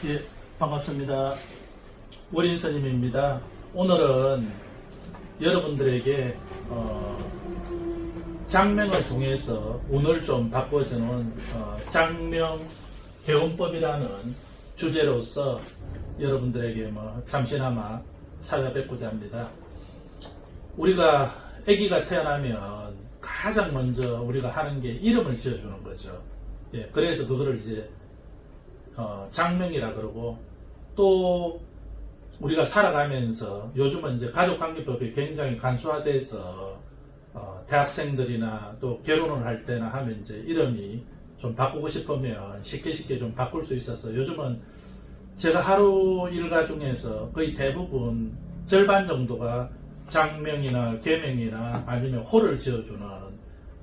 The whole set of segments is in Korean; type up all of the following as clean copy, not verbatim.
예, 반갑습니다. 원인스님입니다. 오늘은 여러분들에게 장명을 통해서 운을 좀 바꿔주는 장명 개운법이라는 주제로서 여러분들에게 잠시나마 찾아뵙고자 합니다. 우리가 아기가 태어나면 가장 먼저 우리가 하는 게 이름을 지어주는 거죠. 예, 그래서 그거를 이제 장명이라 그러고, 또 우리가 살아가면서 요즘은 이제 가족관계법이 굉장히 간소화돼서 대학생들이나 또 결혼을 할 때나 하면 이제 이름이 좀 바꾸고 싶으면 쉽게 좀 바꿀 수 있어서 요즘은 제가 하루 일과 중에서 거의 대부분 절반 정도가 장명이나 계명이나 아니면 호를 지어주는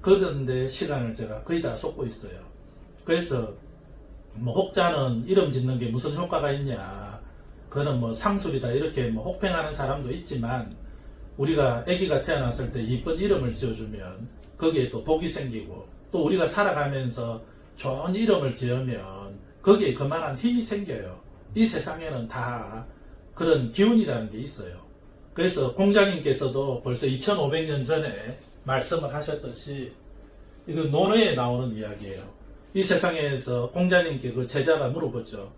그런 데 시간을 제가 거의 다 쏟고 있어요. 그래서 혹자는 이름 짓는 게 무슨 효과가 있냐, 그거는 상술이다 이렇게 혹평하는 사람도 있지만, 우리가 아기가 태어났을 때 이쁜 이름을 지어주면 거기에 또 복이 생기고, 또 우리가 살아가면서 좋은 이름을 지으면 거기에 그만한 힘이 생겨요. 이 세상에는 다 그런 기운이라는 게 있어요. 그래서 공자님께서도 벌써 2500년 전에 말씀을 하셨듯이, 이거 논어에 나오는 이야기예요. 이 세상에서 공자님께 그 제자가 물어보죠.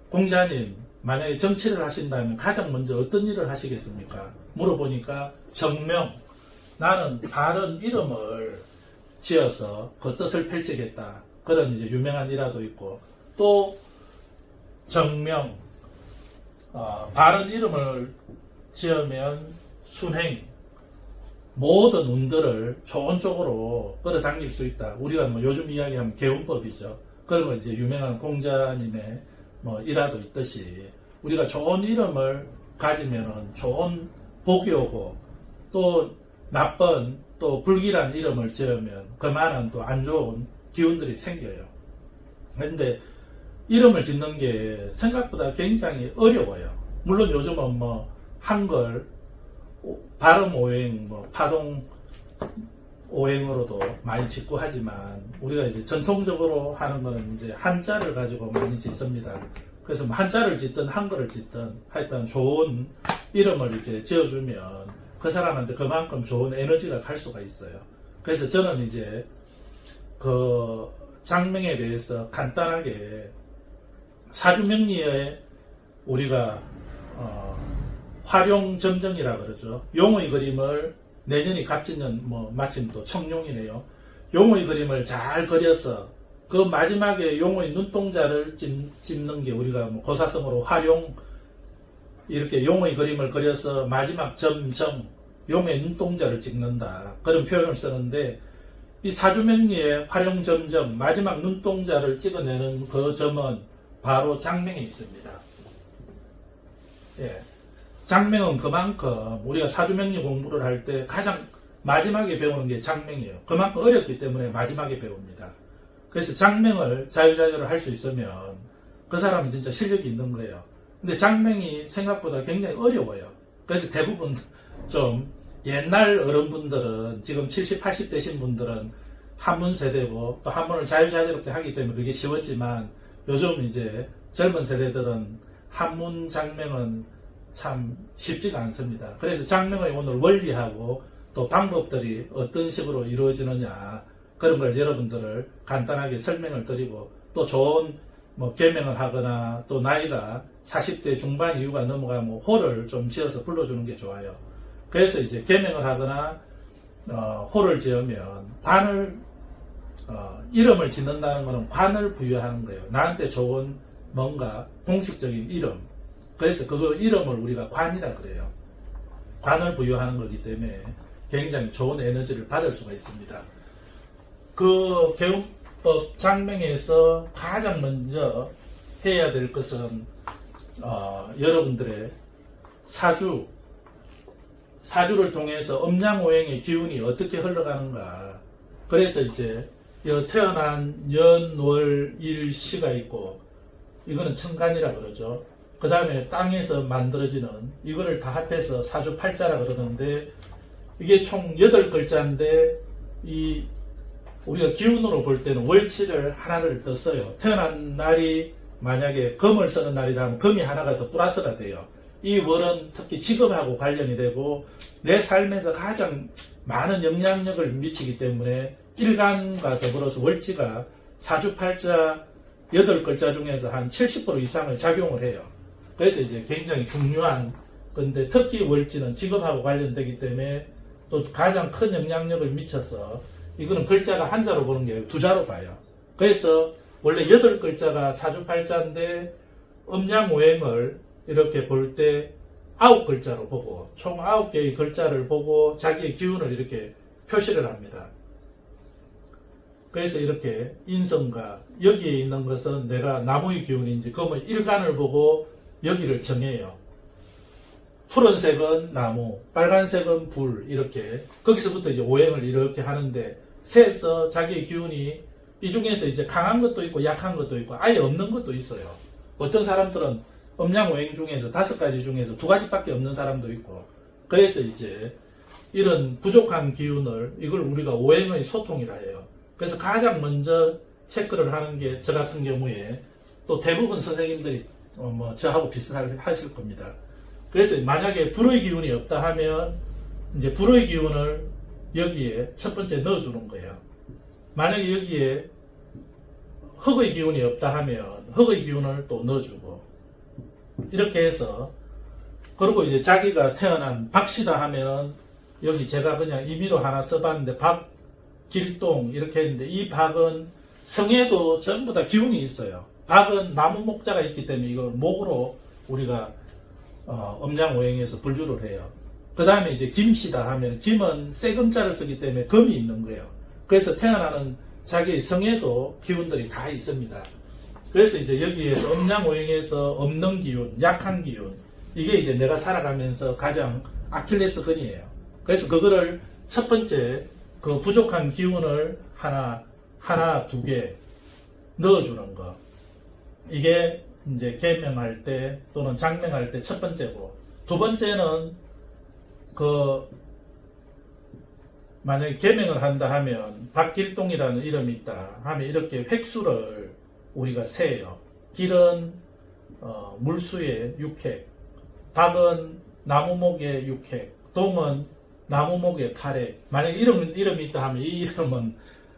공자님, 만약에 정치를 하신다면 가장 먼저 어떤 일을 하시겠습니까? 물어보니까 정명, 나는 바른 이름을 지어서 그 뜻을 펼치겠다. 그런 이제 유명한 일화도 있고, 또 정명, 바른 이름을 지으면 순행, 모든 운들을 좋은 쪽으로 끌어당길 수 있다. 우리가 요즘 이야기하면 개운법이죠. 그런 거 이제 유명한 공자님의 일화도 있듯이, 우리가 좋은 이름을 가지면은 좋은 복이 오고, 또 나쁜 또 불길한 이름을 지으면 그만한 또 안 좋은 기운들이 생겨요. 그런데 이름을 짓는 게 생각보다 굉장히 어려워요. 물론 요즘은 한글 발음 오행, 파동 오행으로도 많이 짓고 하지만, 우리가 이제 전통적으로 하는 거는 이제 한자를 가지고 많이 짓습니다. 그래서 한자를 짓든 한글을 짓든 하여튼 좋은 이름을 이제 지어주면 그 사람한테 그만큼 좋은 에너지가 갈 수가 있어요. 그래서 저는 이제 그 장명에 대해서 간단하게 사주명리에 우리가 활용점정이라 그러죠. 용의 그림을 내년이 갑진년 마침 또 청룡이네요. 용의 그림을 잘 그려서 그 마지막에 용의 눈동자를 찝는 게 우리가 고사성어로 활용, 이렇게 용의 그림을 그려서 마지막 점정, 용의 눈동자를 찍는다, 그런 표현을 쓰는데, 이 사주명리의 활용점정, 마지막 눈동자를 찍어내는 그 점은 바로 장명에 있습니다. 예. 장명은 그만큼 우리가 사주명리 공부를 할 때 가장 마지막에 배우는 게 장명이에요. 그만큼 어렵기 때문에 마지막에 배웁니다. 그래서 장명을 자유자재로 할 수 있으면 그 사람은 진짜 실력이 있는 거예요. 근데 장명이 생각보다 굉장히 어려워요. 그래서 대부분 좀 옛날 어른분들은, 지금 70, 80 되신 분들은 한문 세대고, 또 한문을 자유자재롭게 하기 때문에 그게 쉬웠지만, 요즘 이제 젊은 세대들은 한문 장명은 참 쉽지가 않습니다. 그래서 장명의 오늘 원리하고 또 방법들이 어떤 식으로 이루어지느냐, 그런 걸 여러분들을 간단하게 설명을 드리고, 또 좋은 계명을 하거나, 또 나이가 40대 중반 이후가 넘어가면 호를 좀 지어서 불러주는 게 좋아요. 그래서 이제 계명을 하거나 호를 지으면 관을, 이름을 짓는다는 것은 관을 부여하는 거예요. 나한테 좋은 뭔가 공식적인 이름, 그래서 그 이름을 우리가 관이라 그래요. 관을 부여하는 거기 때문에 굉장히 좋은 에너지를 받을 수가 있습니다. 그 개운법 장명에서 가장 먼저 해야 될 것은 여러분들의 사주를 통해서 음양오행의 기운이 어떻게 흘러가는가. 그래서 이제 태어난 연, 월, 일, 시가 있고, 이거는 천간이라 그러죠. 그 다음에 땅에서 만들어지는, 이거를 다 합해서 사주팔자라 그러는데, 이게 총 8글자인데, 우리가 기운으로 볼 때는 월치를 하나를 더 써요. 태어난 날이 만약에 금을 쓰는 날이다 하면 금이 하나가 더 플러스가 돼요. 이 월은 특히 직업하고 관련이 되고 내 삶에서 가장 많은 영향력을 미치기 때문에 일간과 더불어서 월지가 사주팔자 8글자 중에서 한 70% 이상을 작용을 해요. 그래서 이제 굉장히 중요한 건데 특히 월지는 직업하고 관련되기 때문에 또 가장 큰 영향력을 미쳐서 이거는 글자가 한자로 보는 게 두자로 봐요. 그래서 원래 8글자가 사주팔자인데 음양오행을 이렇게 볼 때 9글자로 보고 총 9개의 글자를 보고 자기의 기운을 이렇게 표시를 합니다. 그래서 이렇게 인성과 여기에 있는 것은 내가 나무의 기운인지 그러면 일간을 보고 여기를 정해요. 푸른색은 나무, 빨간색은 불 이렇게 거기서부터 이제 오행을 이렇게 하는데 세에서 자기의 기운이 이 중에서 이제 강한 것도 있고 약한 것도 있고 아예 없는 것도 있어요. 어떤 사람들은 음양오행 중에서 5가지 중에서 2가지밖에 없는 사람도 있고 그래서 이제 이런 부족한 기운을 이걸 우리가 오행의 소통이라 해요. 그래서 가장 먼저 체크를 하는 게 저 같은 경우에 또 대부분 선생님들이 저하고 비슷하실 겁니다. 그래서 만약에 불의 기운이 없다 하면 이제 불의 기운을 여기에 첫 번째 넣어주는 거예요. 만약에 여기에 흙의 기운이 없다 하면 흙의 기운을 또 넣어주고 이렇게 해서 그리고 이제 자기가 태어난 박씨다 하면은 여기 제가 그냥 임의로 하나 써봤는데 박길동 이렇게 했는데 이 박은 성에도 전부 다 기운이 있어요. 박은 나무 목자가 있기 때문에 이걸 목으로 우리가 음양오행에서 분류를 해요. 그 다음에 이제 김씨다 하면 김은 세금자를 쓰기 때문에 금이 있는 거예요. 그래서 태어나는 자기의 성에도 기운들이 다 있습니다. 그래서 이제 여기에서 음양오행에서 없는 기운, 약한 기운 이게 이제 내가 살아가면서 가장 아킬레스건이에요. 그래서 그거를 첫 번째 그 부족한 기운을 하나, 2개 넣어주는 거. 이게 이제 계명할 때 또는 장명할 때 첫 번째고, 두 번째는 만약에 계명을 한다 하면 박길동이라는 이름이 있다 하면 이렇게 획수를 우리가 세요. 길은 물수의 6획, 박은 나무목의 6획, 동은 나무목의 8획. 만약에 이름이 있다 하면 이 이름은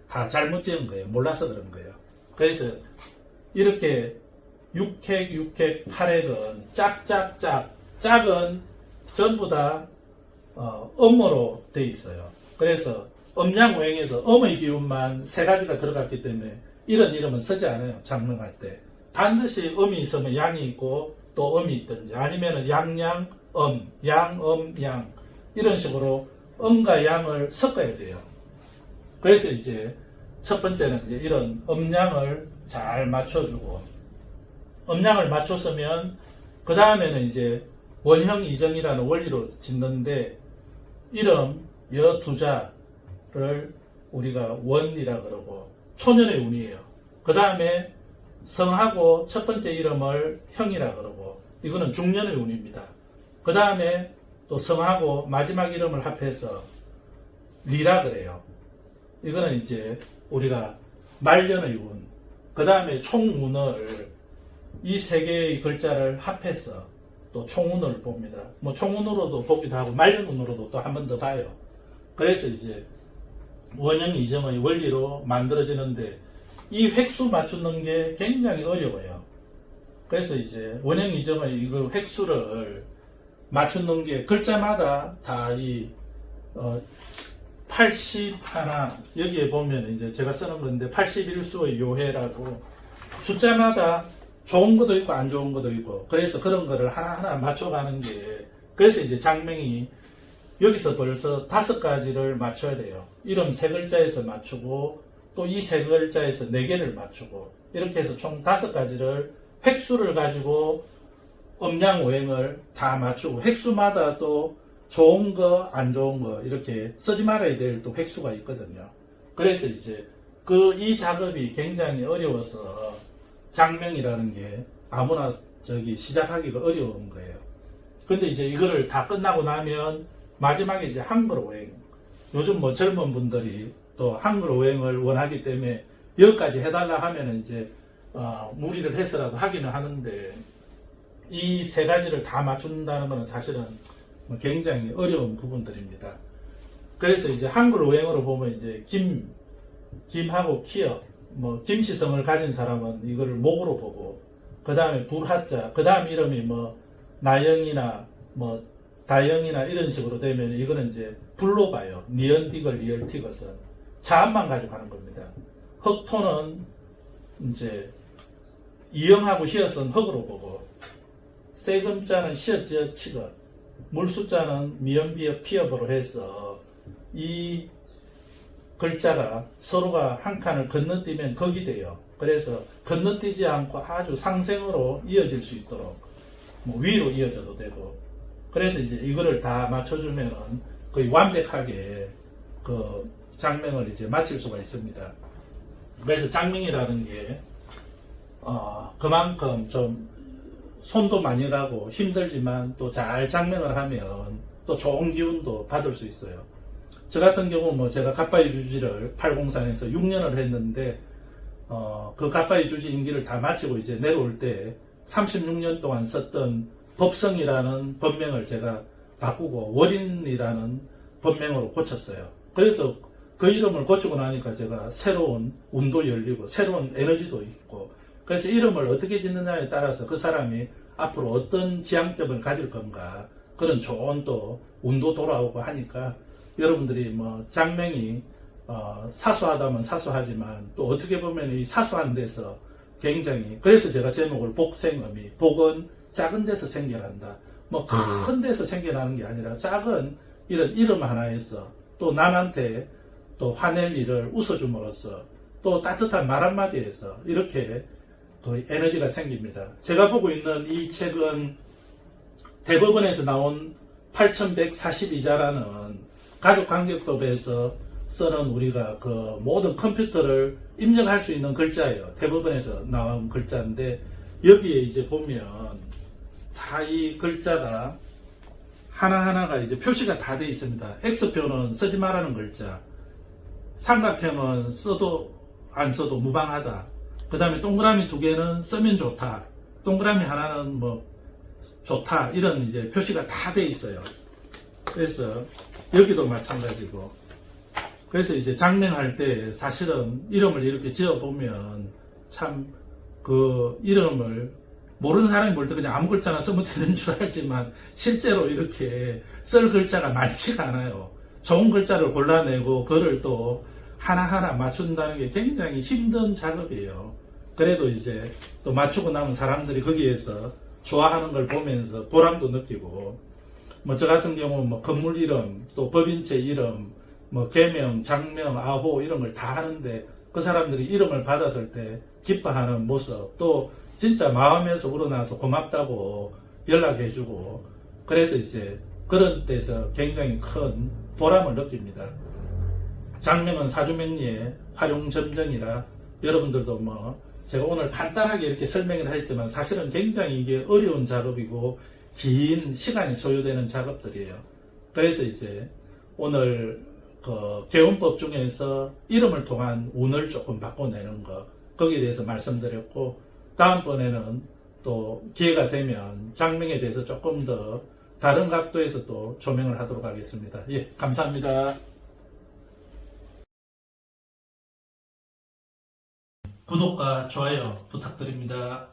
다 잘못 지은 거예요. 몰라서 그런 거예요. 그래서 이렇게 6획, 8획은 짝은 전부 다 음으로 돼 있어요. 그래서 음양오행에서 음의 기운만 3가지가 들어갔기 때문에 이런 이름은 쓰지 않아요. 장명할 때. 반드시 음이 있으면 양이 있고 또 음이 있든지 아니면 양양, 양 이런 식으로 음과 양을 섞어야 돼요. 그래서 이제 첫 번째는 이제 이런 음양을 잘 맞춰주고 음양을 맞췄으면 그 다음에는 이제 원형 이정이라는 원리로 짓는데 이름 여두자를 우리가 원이라 그러고 초년의 운이에요. 그 다음에 성하고 첫 번째 이름을 형이라 그러고 이거는 중년의 운입니다. 그 다음에 또 성하고 마지막 이름을 합해서 리라 그래요. 이거는 이제 우리가 말년의 운. 그 다음에 총운을 이 3개의 글자를 합해서 또 총운을 봅니다. 뭐 총운으로도 보기도 하고 말년운으로도 또 한 번 더 봐요. 그래서 이제 원형 이정의 원리로 만들어지는데 이 획수 맞추는 게 굉장히 어려워요. 그래서 이제 원형 이정의 이거 획수를 맞추는 게 글자마다 다 81 여기에 보면 이제 제가 쓰는 건데 81수의 요해라고 숫자마다 좋은 것도 있고 안 좋은 것도 있고 그래서 그런 거를 하나하나 맞춰가는 게 그래서 이제 장명이 여기서 벌써 5가지를 맞춰야 돼요. 이름 3글자에서 맞추고 또 이 3글자에서 4개를 맞추고 이렇게 해서 총 5가지를 획수를 가지고 음양오행을 다 맞추고 획수마다 또 좋은 거 안 좋은 거 이렇게 쓰지 말아야 될 또 획수가 있거든요. 그래서 이제 이 작업이 굉장히 어려워서 장명이라는 게 아무나 시작하기가 어려운 거예요. 근데 이제 이거를 다 끝나고 나면 마지막에 이제 한글 오행. 요즘 뭐 젊은 분들이 또 한글 오행을 원하기 때문에 여기까지 해달라 하면 이제 무리를 해서라도 하기는 하는데 이 세 가지를 다 맞춘다는 것은 사실은 굉장히 어려운 부분들입니다. 그래서 이제 한글 어행으로 보면 이제 김하고 키역, 김씨성을 가진 사람은 이거를 목으로 보고, 그 다음에 불하자, 그 다음 이름이 나영이나 다영이나 이런 식으로 되면 이거는 이제 불로 봐요. 니언디글, 리얼티것은 자음만 가지고 하는 겁니다. 흑토는 이제 이영하고 히읗은 흑으로 보고, 세금자는 시어지어 치것, 물숫자는 미연비어 피업으로 해서 이 글자가 서로가 한 칸을 건너뛰면 극이 돼요. 그래서 건너뛰지 않고 아주 상생으로 이어질 수 있도록 위로 이어져도 되고, 그래서 이제 이거를 다 맞춰주면은 거의 완벽하게 그 장명을 이제 마칠 수가 있습니다. 그래서 장명이라는 게 그만큼 좀 손도 많이 가고 힘들지만 또 잘 장명을 하면 또 좋은 기운도 받을 수 있어요. 저 같은 경우 제가 갓바이 주지를 803에서 6년을 했는데 그 갓바이 주지 임기를 다 마치고 이제 내려올 때 36년 동안 썼던 법성이라는 법명을 제가 바꾸고 월인이라는 법명으로 고쳤어요. 그래서 그 이름을 고치고 나니까 제가 새로운 운도 열리고 새로운 에너지도 있고, 그래서 이름을 어떻게 짓느냐에 따라서 그 사람이 앞으로 어떤 지향점을 가질 건가, 그런 좋은 또 운도 돌아오고 하니까 여러분들이 장명이 사소하다면 사소하지만 또 어떻게 보면 이 사소한 데서 굉장히, 그래서 제가 제목을 복생의미, 복은 작은 데서 생겨난다. 큰 데서 생겨나는 게 아니라 작은 이런 이름 하나에서 또 남한테 또 화낼 일을 웃어줌으로써 또 따뜻한 말 한마디에서 이렇게 그 에너지가 생깁니다. 제가 보고 있는 이 책은 대법원에서 나온 8142자라는 가족관계법에서 쓰는 우리가 그 모든 컴퓨터를 입력할 수 있는 글자예요. 대법원에서 나온 글자인데 여기에 이제 보면 다 이 글자가 하나하나가 이제 표시가 다 되어 있습니다. X표는 쓰지 말라는 글자, 삼각형은 써도 안 써도 무방하다, 그 다음에 동그라미 2개는 쓰면 좋다, 동그라미 하나는 좋다, 이런 이제 표시가 다 되어 있어요. 그래서 여기도 마찬가지고, 그래서 이제 장명할 때 사실은 이름을 이렇게 지어보면 참 그 이름을 모르는 사람이 볼 때 그냥 아무 글자나 쓰면 되는 줄 알지만 실제로 이렇게 쓸 글자가 많지가 않아요. 좋은 글자를 골라내고 그걸 또 하나하나 맞춘다는 게 굉장히 힘든 작업이에요. 그래도 이제 또 맞추고 나면 사람들이 거기에서 좋아하는 걸 보면서 보람도 느끼고, 저 같은 경우 건물 이름, 또 법인체 이름, 개명, 장명, 아호 이런 걸 다 하는데 그 사람들이 이름을 받았을 때 기뻐하는 모습, 또 진짜 마음에서 우러나서 고맙다고 연락해주고, 그래서 이제 그런 데서 굉장히 큰 보람을 느낍니다. 장명은 사주명리의 활용점정이라 여러분들도 제가 오늘 간단하게 이렇게 설명을 했지만 사실은 굉장히 이게 어려운 작업이고 긴 시간이 소요되는 작업들이에요. 그래서 이제 오늘 그 개운법 중에서 이름을 통한 운을 조금 바꿔내는 거, 거기에 대해서 말씀드렸고, 다음번에는 또 기회가 되면 장명에 대해서 조금 더 다른 각도에서 또 조명을 하도록 하겠습니다. 예, 감사합니다. 구독과 좋아요 부탁드립니다.